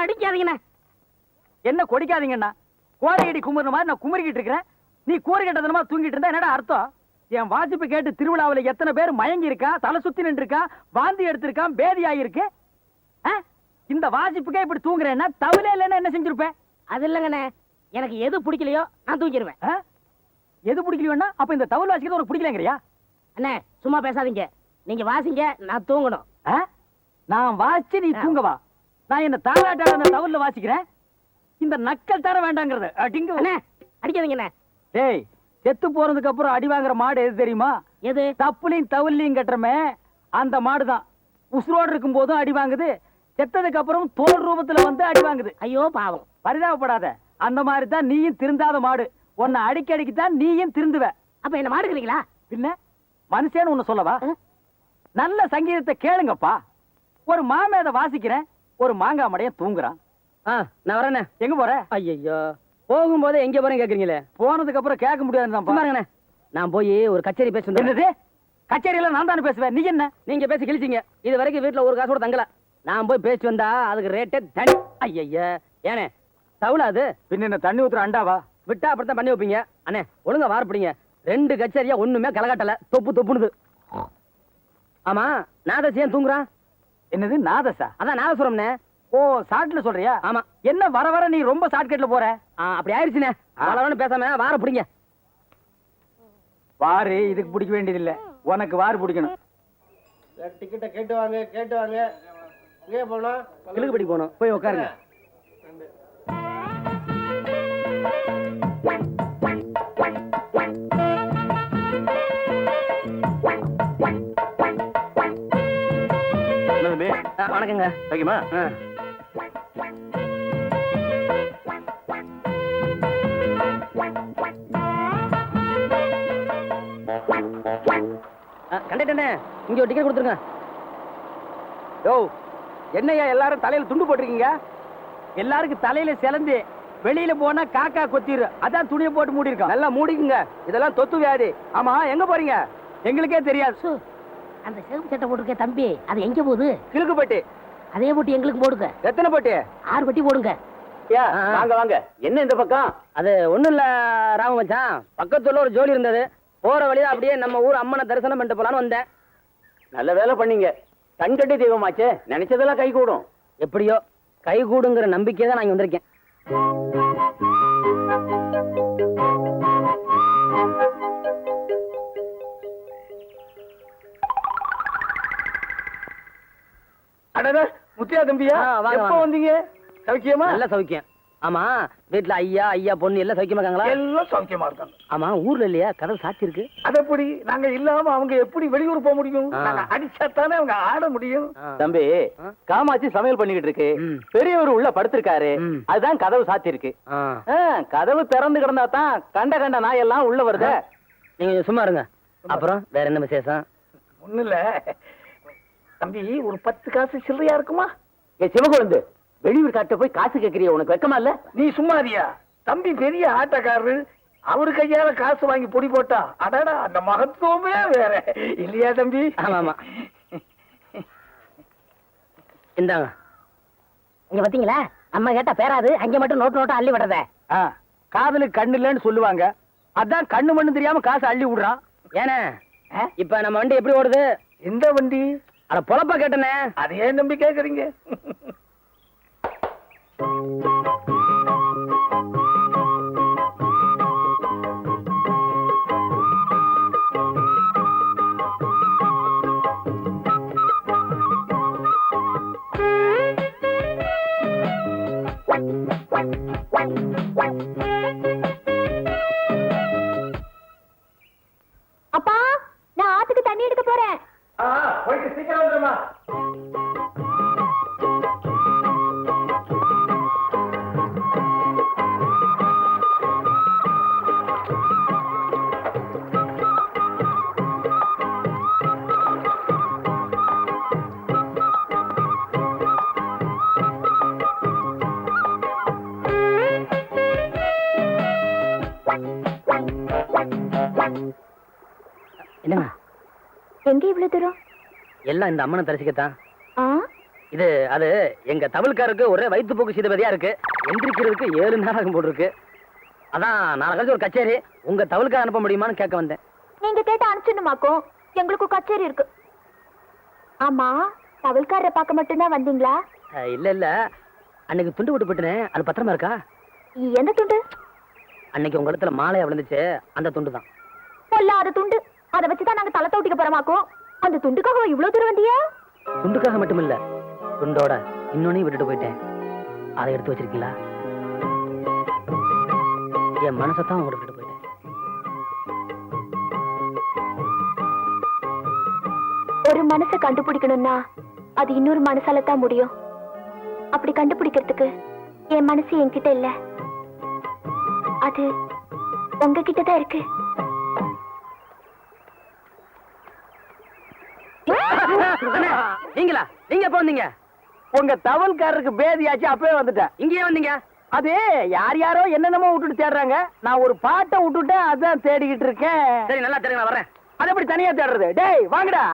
அடிக்காதீங்கண்ணா. என்ன கொடிக்காதீங்கண்ணா? கோரையடி குமுற மாதிரி நான் குமுறிக்கிட்டு இருக்கிறேன். நீ கோரி கட்டதனமா தூங்கிட்டு இருந்தா என்னடா அர்த்தம்? என் வாசிப்பு கேட்டு திருவிழாவில் எத்தனை பேர் மயங்கி இருக்கா, தலை சுத்தி நின்று இருக்கா, வாந்தி எடுத்திருக்கான், பேதி ஆயிருக்கு. இந்த வாசிப்புக்கே இப்படி தூங்குறேன்னா தவில இல்லைன்னா என்ன செஞ்சிருப்பேன்? அது இல்லைங்கண்ணே, எனக்கு எது பிடிக்கலையோ நான் தூங்கிடுவேன். எது பிடிக்கலையோன்னா அப்ப இந்த தவில் வாசிக்கிறது உனக்கு பிடிக்கலங்கிறியா? அண்ணே சும்மா பேசாதீங்க. நீங்க வாசிங்க, நான் தூங்கணும். நான் வாசிச்சு நீ தூங்கவா? நான் என்ன தாராட்டாட அந்த தவில வாசிக்கிறேன். இந்த நக்கல் தர வேண்டாங்கிறது அடிக்காதீங்கண்ணே. டேய், செத்து போறதுக்கு அப்புறம் அடி வாங்குற மாடு எது தெரியுமா? எது? தப்புலையும் தவிலையும் கட்டுறமே அந்த மாடுதான். உசுரோடு இருக்கும் போதும் அடி வாங்குது, செத்ததுக்கு அப்புறம் தோல் ரூபத்துல வந்து அடி வாங்குது. ஐயோ பாவம், பரிதாபப்படாத. அந்த மாதிரி தான் நீயும் திருந்தாத மாடு. உன்னை அடிக்கடிக்கு தான் நீயும் திருந்துவ. அப்ப என்ன மாடுக்கிறீங்களா? பின்ன மனுஷன்னு ஒண்ணு சொல்லவா? நல்ல சங்கீதத்தை கேளுங்கப்பா. ஒரு மாமேத வாசிக்கிறேன், ஒரு மாங்காய் மடையன் தூங்குறான். நான் வரேண்ணே. எங்க போற? ஐயோ, போகும்போது எங்க போறேன் கேக்குறீங்களே. போனதுக்கு அப்புறம் கேட்க முடியாது. நான் போய் ஒரு கச்சேரி பேசுறேன். என்னது கச்சேரியில? நான் தானே பேசுவேன், நீ என்ன? நீங்க பேசி கிழிச்சிங்க. இது வரைக்கும் வீட்டுல ஒரு காசோட தங்கல. நான் போய் பேசி வந்தா அதுக்கு ரேட்டே தனி. ஐயா ஏனே தவுளா அது? பின்ன என்ன தண்ணி ஊத்துற அண்டாவா? விட்டா அப்படித்தான் பண்ணி வைப்பீங்க. அண்ணே ஒழுங்கா வாரப்பிடிங்க. 2 கச்சேரியா ஒண்ணுமே கலகாட்டல, தொப்பு தொப்புனுது. ஆமா, நாதஸ் ஏன் தூங்குறான்? என்னது நாதஸா? அதான் நாதசுரம்னே. ஓ, ஷார்ட்ல சொல்றியா? ஆமா. என்ன வர வர நீ ரொம்ப ஷார்ட்கட்ல போற? அப்படி ஆயிடுச்சுனே. வளவன்னு பேசாம வார பிடிங்க. வாரு இதுக்கு பிடிக்க வேண்டியது இல்ல, உனக்கு வாரு பிடிக்கணும். டிக்கெட்டை கேட்டு வாங்க, கேட்டு வாங்க. எங்கே போனோம்? கிழக்குப்படி போனோம். போய் உட்காருங்க. வணக்கங்க. ஓகேமா? கண்டக்டர்ண்ணே, இங்க ஒரு டிக்கெட் கொடுத்துருங்க. யோ, என்னையா எல்லாரும் தலையில துண்டு போட்டிருக்கீங்க? எல்லாருக்கும் தலையில சிலந்து வெளியில போனா காக்கா கொத்திரு. அதான் துணியை போட்டு மூடி இருக்கோம். நல்லா மூடிக்குங்க, இதெல்லாம் தொத்து வியாதி. ஆமா, எங்க போறீங்க? எங்களுக்கே தெரியாது. அந்த சேவ் சட்டை போட்டுருக்க தம்பி, அது எங்க போகுது? கிழக்கு பட்டி. அதே போட்டி எங்களுக்கு போடுங்க. எத்தனை போட்டி? 6 பட்டி போடுங்க. வாங்க வாங்க. என்ன இந்த பக்கம்? அது ஒண்ணும் இல்ல ராம மச்சான், பக்கத்துல ஒரு ஜோலி இருந்தது. போற வழியா அப்படியே நம்ம ஊர் அம்மனை தரிசனம் பண்ணிட்டு போலான்னு வந்தேன். நல்ல வேலை பண்ணீங்க. கண்கட்டி தெய்வமாச்சே, நினைச்சதெல்லாம் கை கூடும். எப்படியோ கை கூடுங்கிற நம்பிக்கை தான் நான் இங்க வந்திருக்கேன். முத்தியா தம்பியா, எப்ப வந்தீங்க? சௌக்கியமா? நல்ல சௌக்கியம். ஆமா, வீட்டுல ஐயா ஐயா பொண்ணு எல்லாம் சௌக்கியமா இருக்காங்களா? எல்லாம் சௌக்கியமா இருக்காங்க. ஆமா, ஊர்ல இல்லையா கதவு சாட்சி இருக்கு? அது எப்படி? நாங்க இல்லாம அவங்க எப்படி வெளியூர் போக முடியும்? அடிச்சாத்தானே அவங்க ஆட முடியும். தம்பி, காமாட்சி சமையல் பண்ணிக்கிட்டு இருக்கு, பெரியவர் உள்ள படுத்திருக்காரு, அதுதான் கதவு சாத்தி இருக்கு. கதவு திறந்து கிடந்தா தான் கண்ட கண்ட நாய் எல்லாம் உள்ள வருது. நீங்க சும்மா இருங்க. அப்புறம் வேற என்ன விசேஷம்? ஒண்ணு இல்ல தம்பி, ஒரு 10 காசு சில்லறையா இருக்குமா? சிவகுழந்து, வெளியூர் காட்ட போய் காசு கேட்கறிய, உனக்கு வெக்கமா இல்ல? நீ சும்மாரியா? தம்பி பெரிய ஆட்டக்காரரு, அவரு கையால காசு வாங்கி பொடி போட்டா அடடா அந்த மகத்துவமே வேற இல்லையா தம்பி? ஆமா. இந்தாங்க. இங்க பாத்தீங்களா, அம்மா கேட்டா பேராது, அங்க மட்டும் நோட்டு நோட்டா அள்ளி விடுறத. காதலுக்கு கண்ணு இல்லன்னு சொல்லுவாங்க, அதான் கண்ணு மண்ணு தெரியாம காசு அள்ளி விடுறான். ஏன்னா இப்ப நம்ம வண்டி எப்படி ஓடுது? எந்த வண்டி? அட பொழப்பா கேட்டனே. அது ஏன் நம்பி கேக்குறீங்க? அப்பா, நான் ஆத்துக்கு தண்ணி எடுக்க போறேன். போயிட்டு சீக்கிரம் வந்துடுமா. என்னங்க, எங்க இவ்வளவு தூரம்? எல்லாம் இந்த அம்மனை தரிசிக்கத்தான். ஆ? இது அது எங்க தமிழ்காருக்கு ஒரே வயிற்றுப்போக்கு சீதபதியா இருக்கு. எந்திரிக்கிறதுக்கு 7 நேரம் ஆகும் போல் இருக்கு. அதான் நாளை கழிச்சு ஒரு கச்சேரி உங்க தவிழ்க்கார அனுப்ப முடியுமான்னு கேட்க வந்தேன். நீங்க கேட்ட அனுப்பிச்சிடணுமாக்கும். எங்களுக்கு கச்சேரி இருக்கு. ஆமா, தவல்காரரை பார்க்க மட்டும்தான் வந்தீங்களா? இல்ல இல்ல, அன்னைக்கு துண்டு விட்டு போட்டுனேன், அது பத்திரமா இருக்கா? எந்த துண்டு? அன்னைக்கு உங்க இடத்துல மாலையா விழுந்துச்சு, அந்த துண்டு தான். பொல்லாத துண்டு. அதை வச்சுதான் நாங்க தலை தோட்டிக்க போறோமாக்கும். அந்த துண்டுக்காக இவ்வளவு தூரம் வந்தியா? துண்டுக்காக மட்டும் இல்ல, துண்டோட இன்னொன்னையும் விட்டுட்டு போயிட்டேன். அதை எடுத்து வச்சிருக்கீங்களா? என் மனசத்தான் உங்களை விட்டுட்டு போயிட்டேன். ஒரு மனசை கண்டுபிடிக்கணும்னா அது இன்னொரு மனசால தான் முடியும். அப்படி கண்டுபிடிக்கிறதுக்கு என் மனசு என்கிட்ட இல்ல, அது உங்ககிட்ட தான் இருக்கு. நீங்களா? நீங்க எப்ப வந்தீங்க? உங்க தவல்காரருக்கு பேதியாச்சு, அப்பவே வந்துட்டேன். இங்கேயே வந்தீங்க? அது யார் யாரோ என்னென்னமோ விட்டுட்டு தேடுறாங்க. நான் ஒரு பாட்டை விட்டுட்டேன், அதான் தேடிக்கிட்டு இருக்கேன். சரி, நல்லா தெரியுங்க, நான் வரேன். அது எப்படி தனியா தேடுறது? டேய் வாங்கடா.